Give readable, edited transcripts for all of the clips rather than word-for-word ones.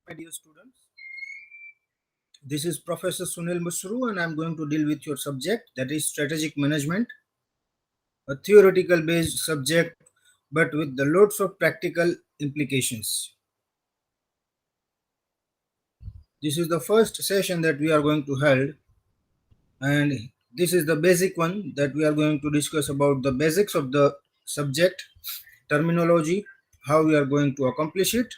My dear students, this is Professor Sunil Musru, and I'm going to deal with your subject, that is strategic management, a theoretical based subject but with the loads of practical implications. This is the first session that we are going to hold, and this is the basic one that we are going to discuss about the basics of the subject, terminology, how we are going to accomplish it,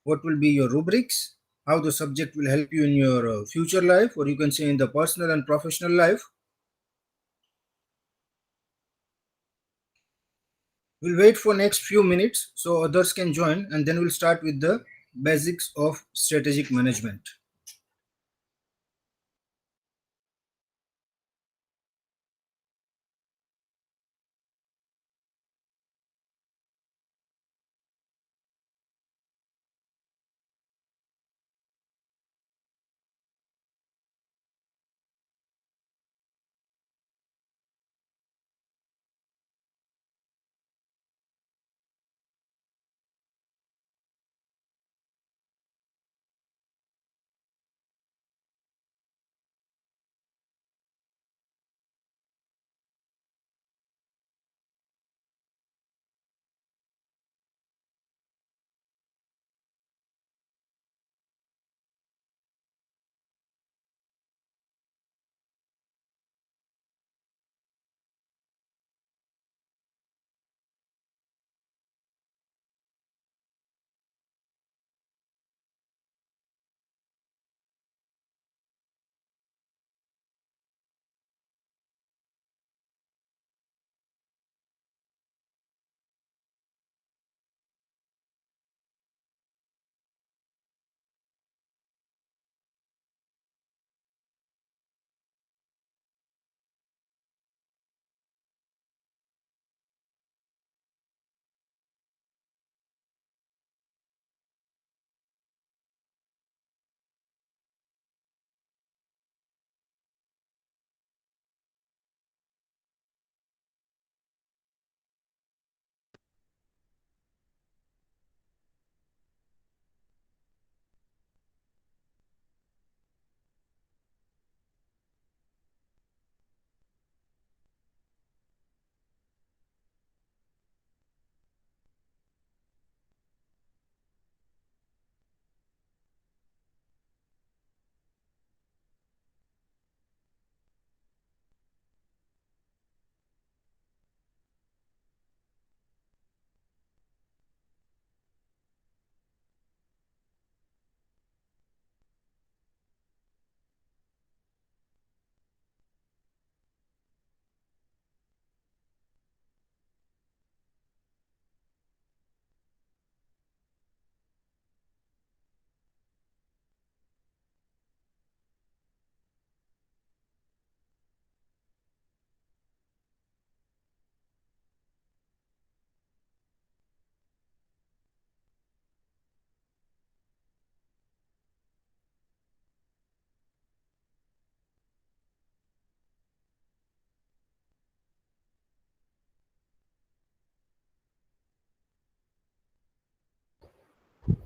what will be your rubrics, how the subject will help you in your future life, or you can say in the personal and professional life. We'll wait for next few minutes so others can join, and then we'll start with the basics of strategic management.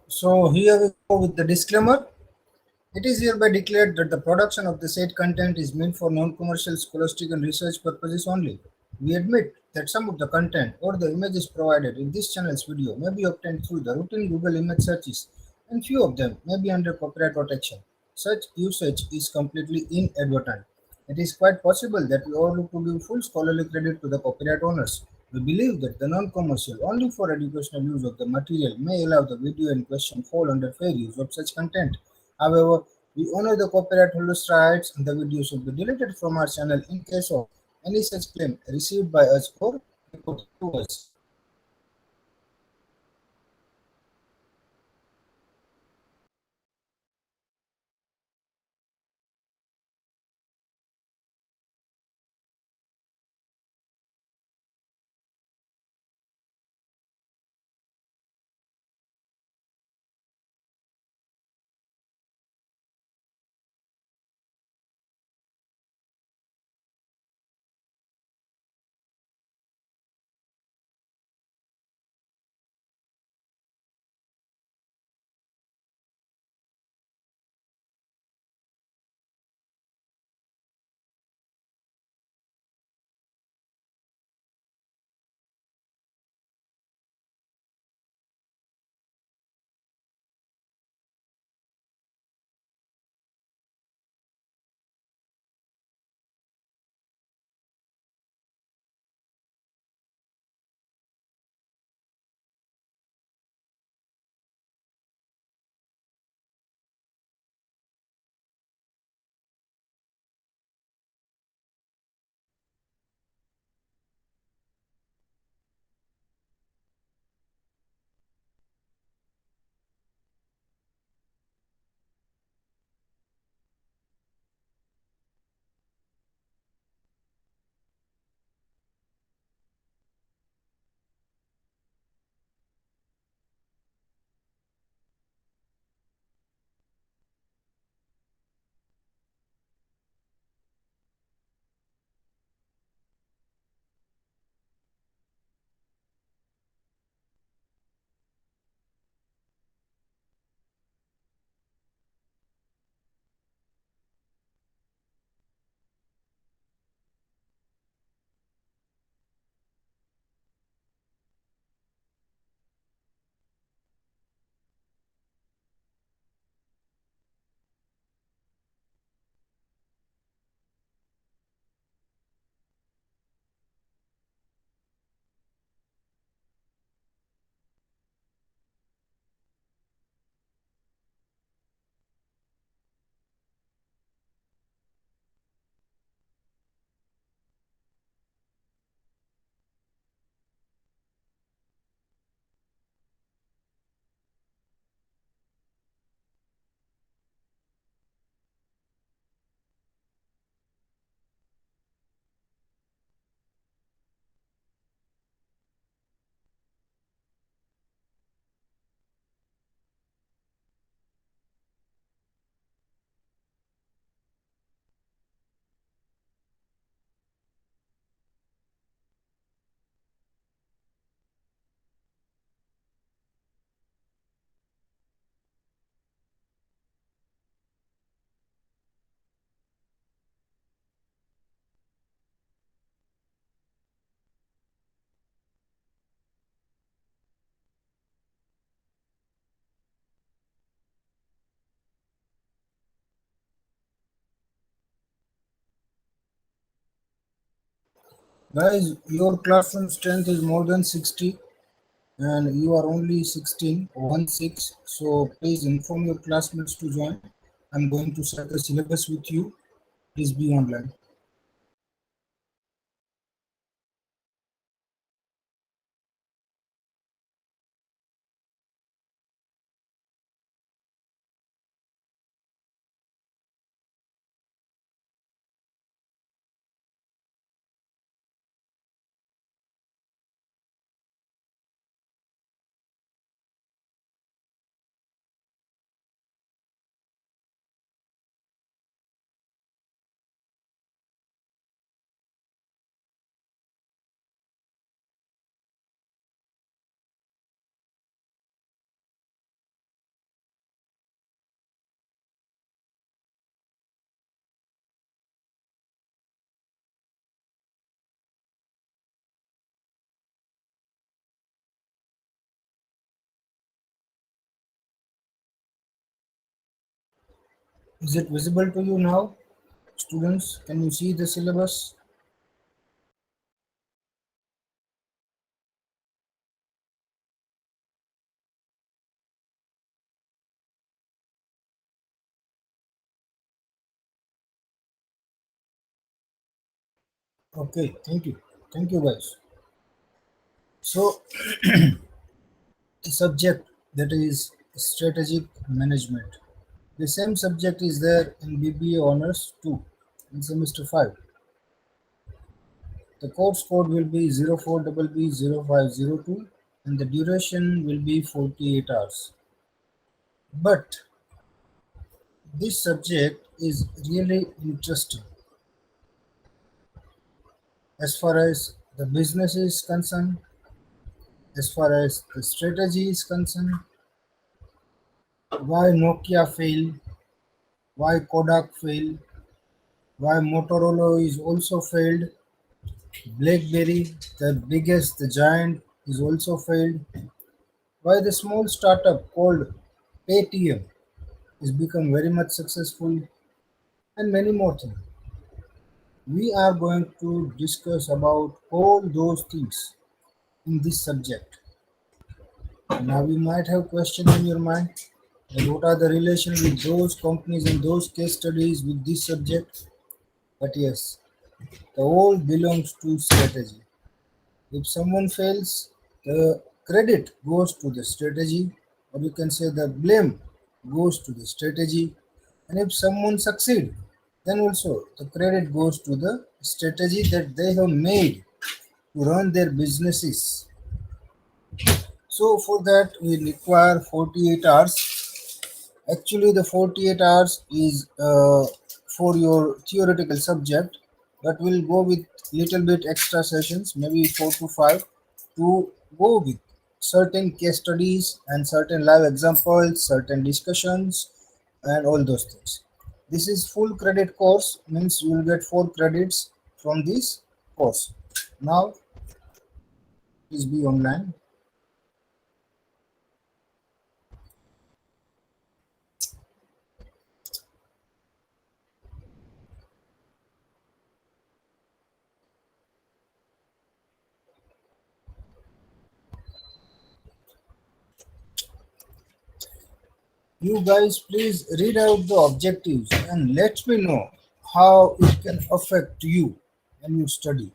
So here we go with the disclaimer. It is hereby declared that the production of the said content is meant for non-commercial, scholastic, and research purposes only. We admit that some of the content or the images provided in this channel's video may be obtained through the routine Google image searches, and few of them may be under copyright protection. Such usage is completely inadvertent. It is quite possible that we overlook to give full scholarly credit to the copyright owners. We believe that the non-commercial, only for educational use of the material may allow the video in question fall under fair use of such content. However, we honor the copyright holders' rights and the video should be deleted from our channel in case of any such claim received by us or reported to us. Guys, your classroom strength is more than 60 and you are only 16, 16. So please inform your classmates to join. I'm going to share the syllabus with you. Please be online. Is it visible to you now? Students, can you see the syllabus? Okay, thank you. Thank you, guys. So, the subject that is strategic management. The same subject is there in BBA Honors too, in semester 5. The course code will be 04BB0502 and the duration will be 48 hours. But this subject is really interesting as far as the business is concerned, as far as the strategy is concerned, why Nokia failed, why Kodak failed, why Motorola is also failed, BlackBerry, the biggest, the giant, is also failed, why the small startup called Paytm is become very much successful, and many more things. We are going to discuss about all those things in this subject. Now you might have question in your mind that what are the relation with those companies and those case studies with this subject? But yes, the all belongs to strategy. If someone fails, the credit goes to the strategy, or you can say the blame goes to the strategy. And if someone succeed, then also the credit goes to the strategy that they have made to run their businesses. So for that we require 48 hours. Actually, the 48 hours is for your theoretical subject, but we'll go with little bit extra sessions, maybe 4 to 5, to go with certain case studies and certain live examples, certain discussions, and all those things. This is full credit course, means you will get 4 credits from this course. Now, please be online. You guys please read out the objectives and let me know how it can affect you when you study.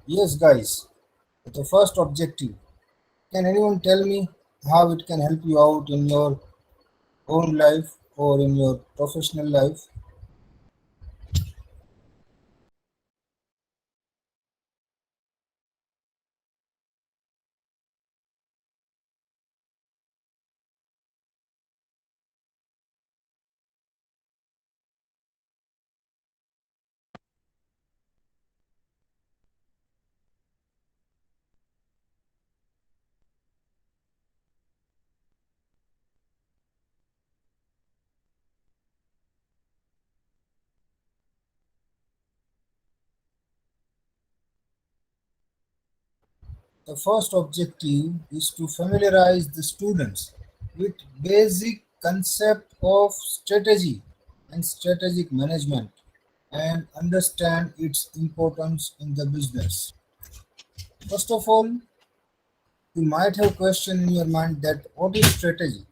Yes, guys, the first objective. Can anyone tell me how it can help you out in your own life or in your professional life? The first objective is to familiarize the students with basic concept of strategy and strategic management and understand its importance in the business. First of all, you might have question in your mind that what is strategy?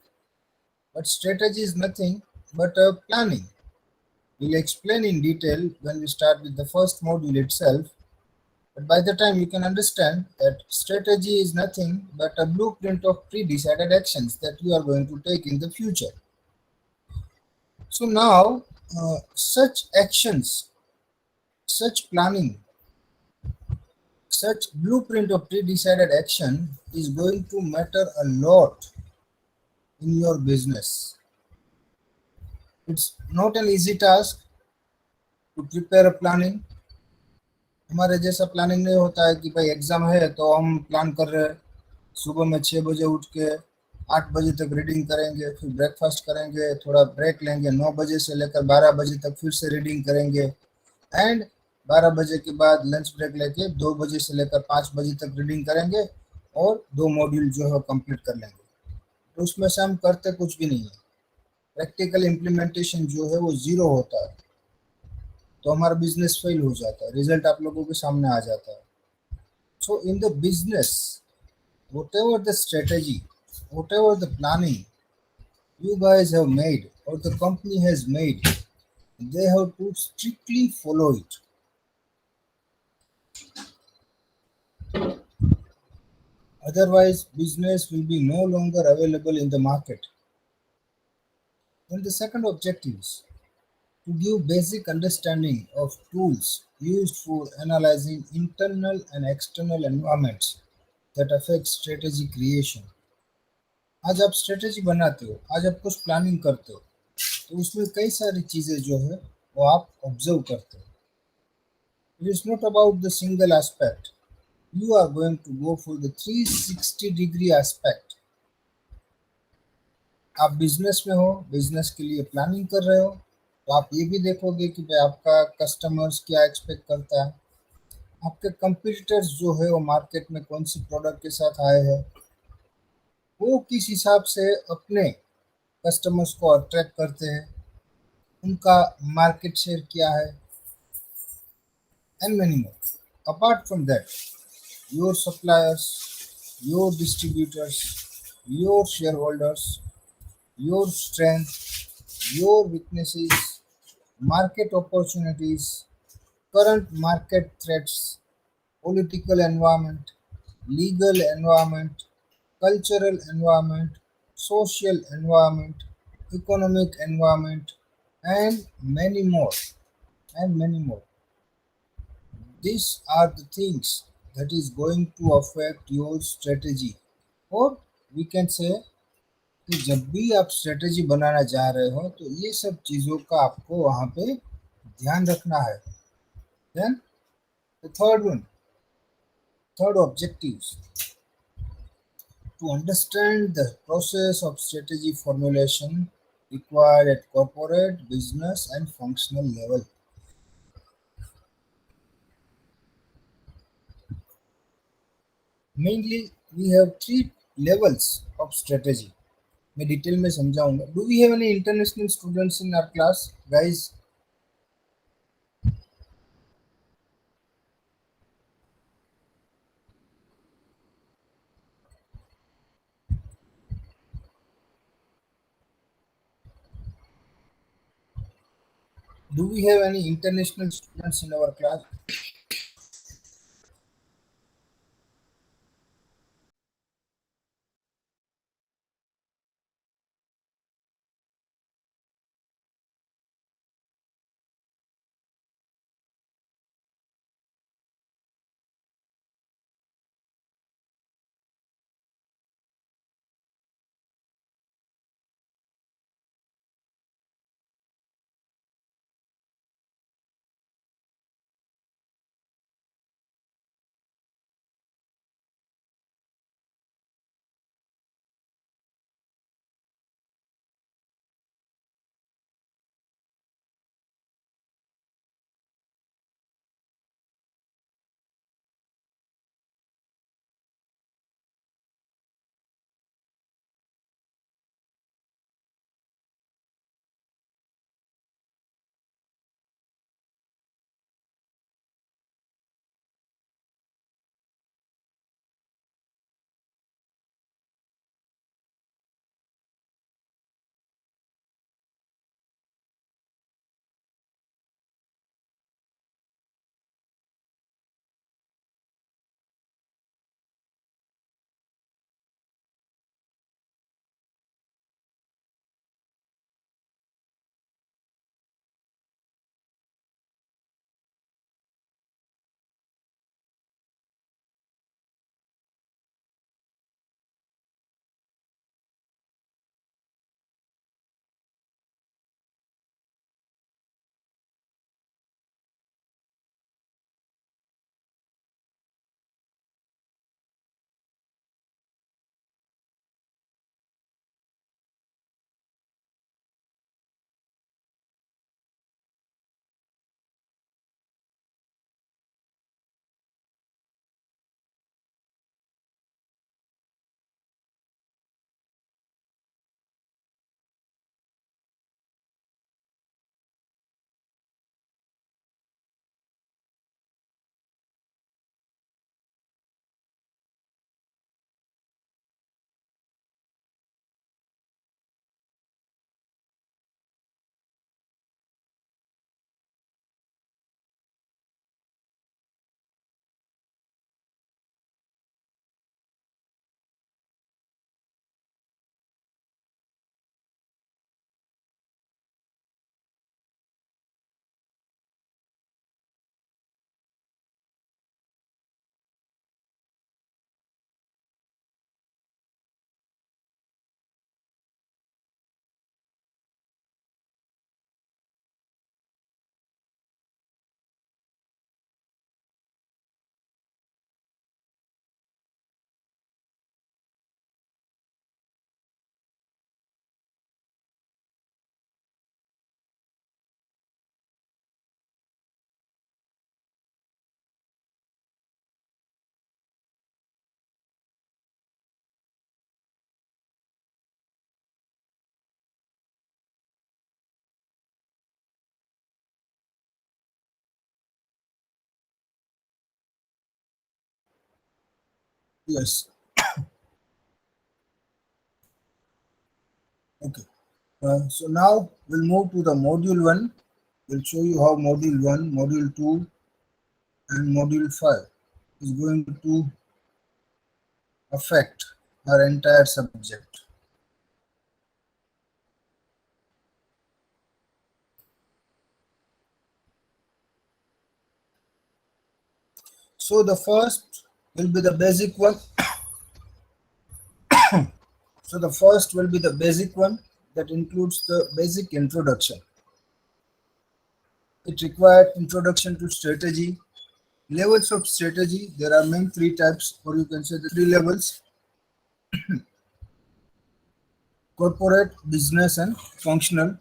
But strategy is nothing but a planning. We'll explain in detail when we start with the first module itself. But by the time you can understand that strategy is nothing but a blueprint of pre-decided actions that you are going to take in the future. So now, such actions, such planning, such blueprint of pre-decided action is going to matter a lot in your business. It's not an easy task to prepare a planning. हमारे जैसा planning नहीं होता है कि भाई exam है तो हम प्लान कर रहे हैं सुबह में 6 बजे उठ के 8 बजे तक रीडिंग करेंगे, फिर ब्रेकफास्ट करेंगे, थोड़ा ब्रेक लेंगे, 9 बजे से लेकर 12 बजे तक फिर से रीडिंग करेंगे एंड 12 बजे के बाद लंच ब्रेक लेके 2 बजे से लेकर 5 बजे तक रीडिंग करेंगे और 2 मॉड्यूल जो है कंप्लीट कर लेंगे। तो उसमें से हम करते कुछ भी नहीं है, प्रैक्टिकल इम्प्लीमेंटेशन जो है वो ज़ीरो होता है, तो हमारा बिजनेस फेल हो जाता है, रिजल्ट आप लोगों के सामने आ जाता है। So in the business, whatever the strategy, whatever the planning you guys have made or the company has made, they have to strictly follow it. Otherwise, business will be no longer available in the market. Then the second objective is to give basic understanding of tools used for analyzing internal and external environments that affect strategy creation. आज आप strategy बनाते हो, आज आप कुछ planning करते हो, तो उसमें कई सारी चीज़ें जो है वो आप ऑब्जर्व करते हो। It is not about the single aspect. You are going to go for the 360-degree aspect. आप बिजनेस में हो, बिजनेस के लिए प्लानिंग कर रहे हो, तो आप ये भी देखोगे कि भाई आपका कस्टमर्स क्या एक्सपेक्ट करता है, आपके कंपटीटर्स जो है वो मार्केट में कौन सी प्रोडक्ट के साथ आए हैं, वो किस हिसाब से अपने कस्टमर्स को अट्रैक्ट करते हैं, उनका मार्केट शेयर क्या है, and many more. Apart from that, your suppliers, your distributors, your shareholders, your strength, your weaknesses, market opportunities, current market threats, political environment, legal environment, cultural environment, social environment, economic environment, and many more, and many more. These are the things that is going to affect your strategy, और we can say कि जब भी आप strategy बनाना जा रहे हो तो ये सब चीज़ों का आपको वहाँ पे ध्यान रखना है। Then the third objectives to understand the process of strategy formulation required at corporate, business, and functional level. Mainly, we have three levels of strategy. मैं डिटेल में समझाऊंगा। Do we have any international students in our class guys? Do we have any international students in our class? Yes. Okay. So now we'll move to the module 1. We'll show you how module 1, module 2 and module 5 is going to affect our entire subject. So the first will be the basic one. So the first will be the basic one that includes the basic introduction. It required introduction to strategy. Levels of strategy, there are main three types, or you can say the three levels: corporate, business, and functional.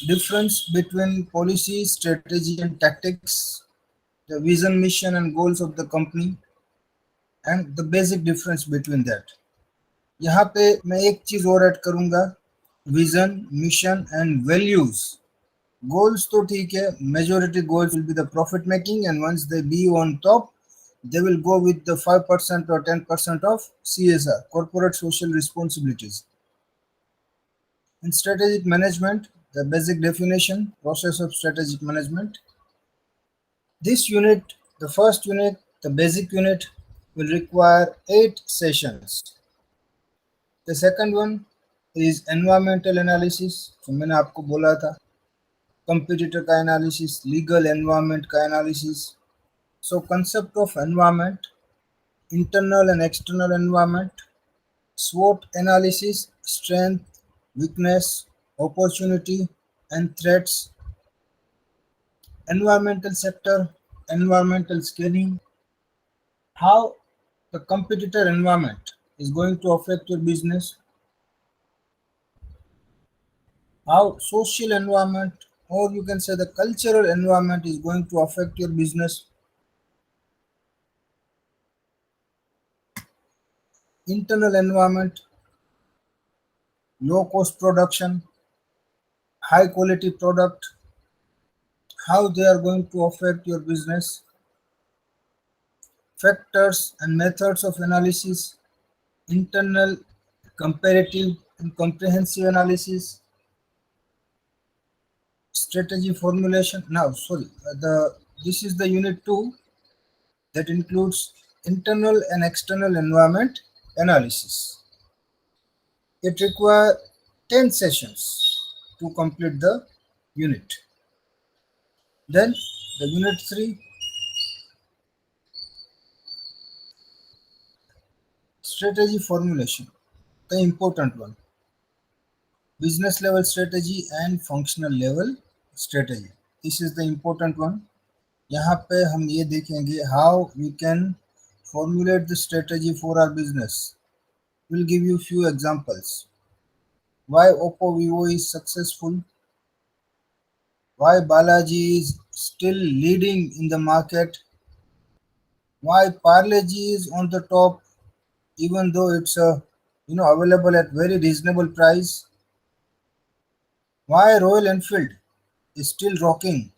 Difference between policy, strategy, and tactics, the vision, mission, and goals of the company, and the basic difference between that. यहाँ पे मैं एक चीज और add करूंगा, vision, mission and values. Goals तो ठीक है, majority goals will be the profit making, and once they be on top, they will go with the 5% or 10% of CSR, corporate social responsibilities. In strategic management, the basic definition, process of strategic management. This unit, the first unit, the basic unit, will require 8 sessions. The second one is environmental analysis. तो मैंने आपको बोला था, competitor का analysis, legal environment का analysis. So concept of environment, internal and external environment, SWOT analysis, strength, weakness, opportunity, and threats, environmental sector, environmental scanning, how the competitor environment is going to affect your business, how social environment, or you can say the cultural environment, is going to affect your business, internal environment, low cost production, high quality product, how they are going to affect your business, factors and methods of analysis, internal, comparative, and comprehensive analysis, strategy formulation. Now, sorry, the this is the unit 2 that includes internal and external environment analysis. It requires 10 sessions to complete the unit. Then the unit 3, strategy formulation, the important one. Business level strategy and functional level strategy. This is the important one. यहाँ पे हम ये देखेंगे how we can formulate the strategy for our business. We'll give you few examples. Why Oppo Vivo is successful, why Balaji is still leading in the market, why Parle-G is on the top even though it's available at very reasonable price, why Royal Enfield is still rocking.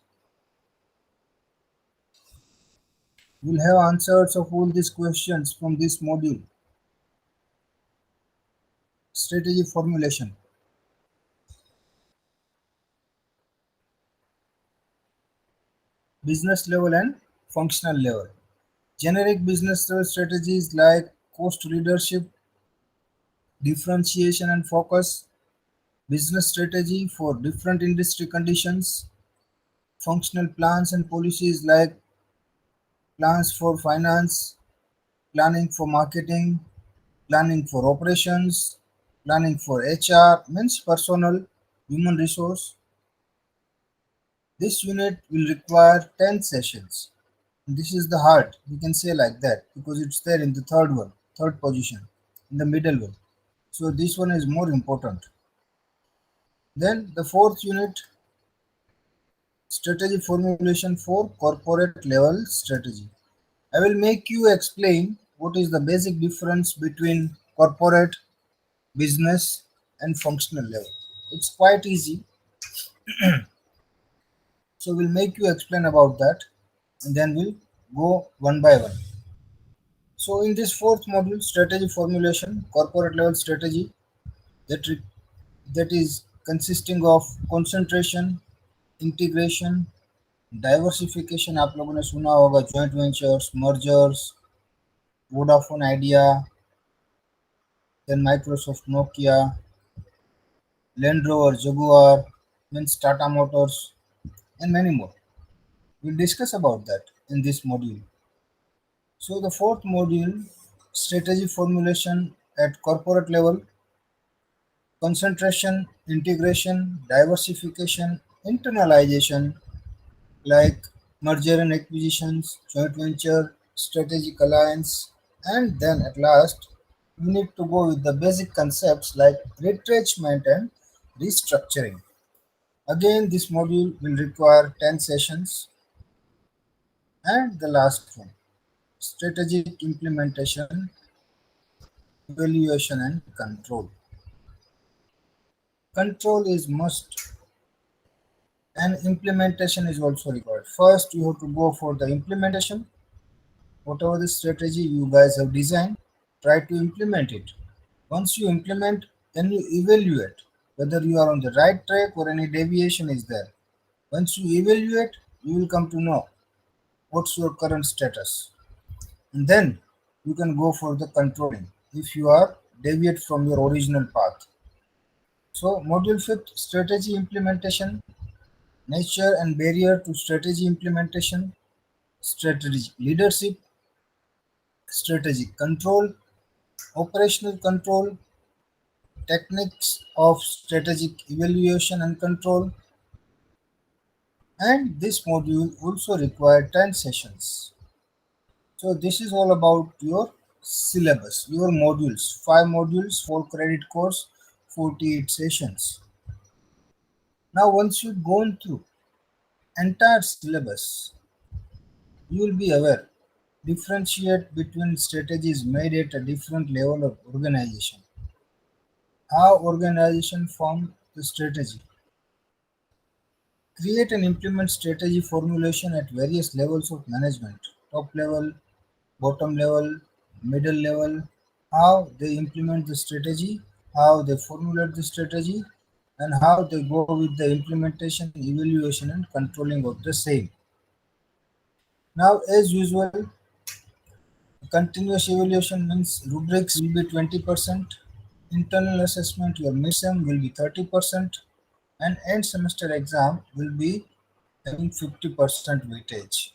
We'll have answers of all these questions from this module. Strategy formulation. Business level and functional level. Generic business level strategies like cost leadership, differentiation and focus, business strategy for different industry conditions, functional plans and policies like plans for finance, planning for marketing, planning for operations, planning for HR, means personal, human resource. This unit will require 10 sessions. This is the heart, we can say like that, because it's there in the third one, third position, in the middle one. So this one is more important. Then the fourth unit, strategy formulation for corporate level strategy. I will make you explain what is the basic difference between corporate, business, and functional level. It's quite easy. So we'll make you explain about that, and then we'll go one by one. So in this fourth module, strategy formulation, corporate level strategy, that re- that is consisting of concentration, integration, diversification. आप लोगों ने सुना होगा joint ventures, mergers, Vodafone Idea, then Microsoft Nokia, Land Rover Jaguar, means Tata Motors, and many more. We'll discuss about that in this module. So the fourth module, strategy formulation at corporate level, concentration, integration, diversification, internalization, like merger and acquisitions, joint venture, strategic alliance, and then at last we need to go with the basic concepts like retrenchment and restructuring. Again, this module will require 10 sessions. And the last one, strategic implementation, evaluation, and control. Control is must and implementation is also required. First, you have to go for the implementation. Whatever the strategy you guys have designed, try to implement it. Once you implement, then you evaluate whether you are on the right track or any deviation is there. Once you evaluate, you will come to know what's your current status. And then you can go for the controlling if you are deviate from your original path. So module 5th, strategy implementation, nature and barrier to strategy implementation, strategic leadership, strategic control, operational control, techniques of strategic evaluation and control, and this module also require 10 sessions. So this is all about your syllabus, your modules, 5 modules, 4 credit course, 48 sessions. Now once you've gone through entire syllabus, you will be aware, differentiate between strategies made at a different level of organization. How organization form the strategy. Create and implement strategy formulation at various levels of management, top level, bottom level, middle level, how they implement the strategy, how they formulate the strategy, and how they go with the implementation, evaluation, and controlling of the same. Now, as usual, continuous evaluation means rubrics will be 20%, internal assessment, your midterm will be 30%, and end semester exam will be having 50% weightage.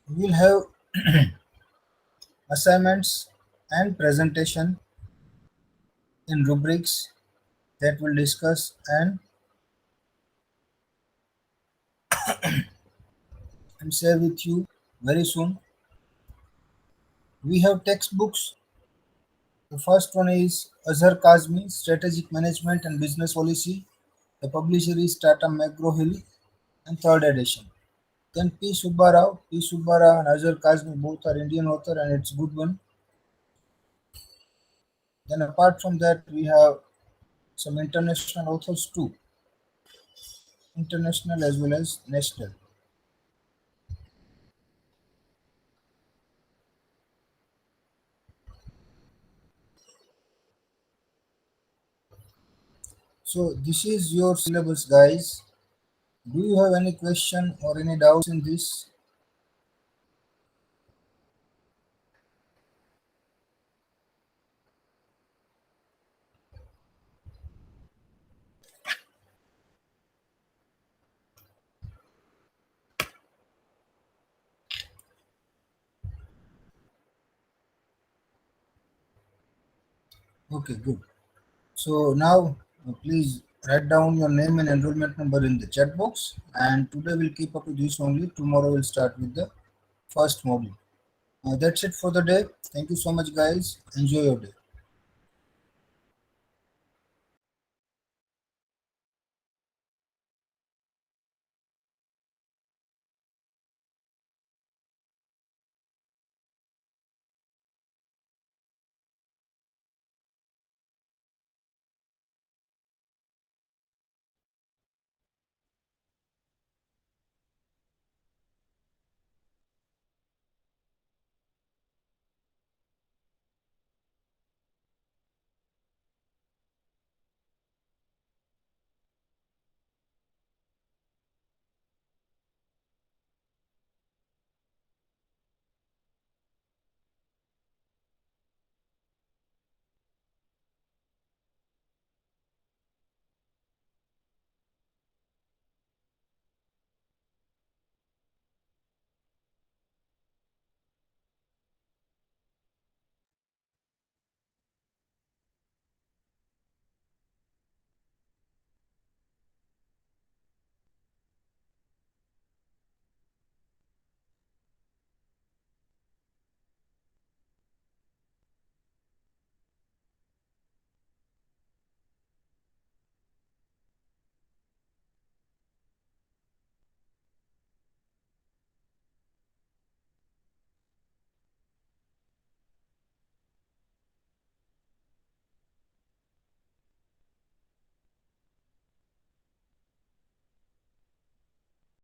We will have assignments and presentation in rubrics that we'll discuss and share with you very soon. We have textbooks. The first one is Azhar Kazmi, Strategic Management and Business Policy. The publisher is Tata McGraw-Hill, and third edition. Then P. Subbarao and Azhar Kazmi both are Indian author and it's good one. Then apart from that, we have some international authors too, international as well as national. So this is your syllabus, guys. Do you have any question or any doubts in this? Okay, good. So now please write down your name and enrollment number in the chat box. And today we'll keep up with this only. Tomorrow we'll start with the first module. That's it for the day. Thank you so much, guys. Enjoy your day.